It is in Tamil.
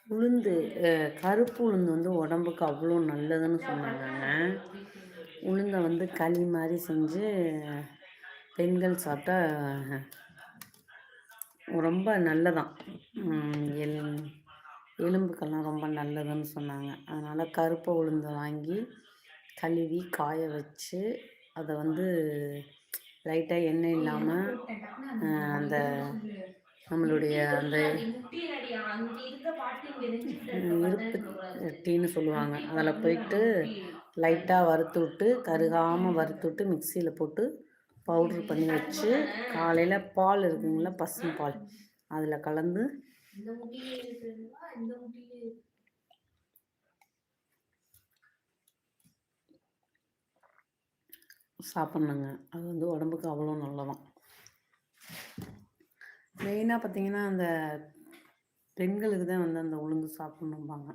உளுந்து கருப்பு உளுந்து வந்து உடம்புக்கு அவ்வளோ நல்லதுன்னு சொன்னாங்கங்க. உளுந்தை வந்து களி மாதிரி செஞ்சு பெண்கள் சாப்பிட்டா ரொம்ப நல்லதான். எல் எலும்புக்கெல்லாம் ரொம்ப நல்லதுன்னு சொன்னாங்க. அதனால் கருப்பு உளுந்தை வாங்கி கழுவி காய வச்சு அதை வந்து லைட்டாக எண்ணெய் இல்லாமல் அந்த நம்மளுடைய அந்த இருப்பு டீன்னு சொல்லுவாங்க, அதில் போயிட்டு லைட்டாக வறுத்து விட்டு கருகாமல் வறுத்து விட்டு மிக்சியில் போட்டு பவுட்ரு பண்ணி வச்சு காலையில் பால் இருக்குங்களா, பசும் பால் அதில் கலந்து சாப்பிட்ணுங்க. அது வந்து உடம்புக்கு அவ்வளோ நல்லதான். மெயினாக பார்த்தீங்கன்னா அந்த பெண்களுக்கு தான் வந்து அந்த உளுந்து சாப்பிட்ணும்பாங்க.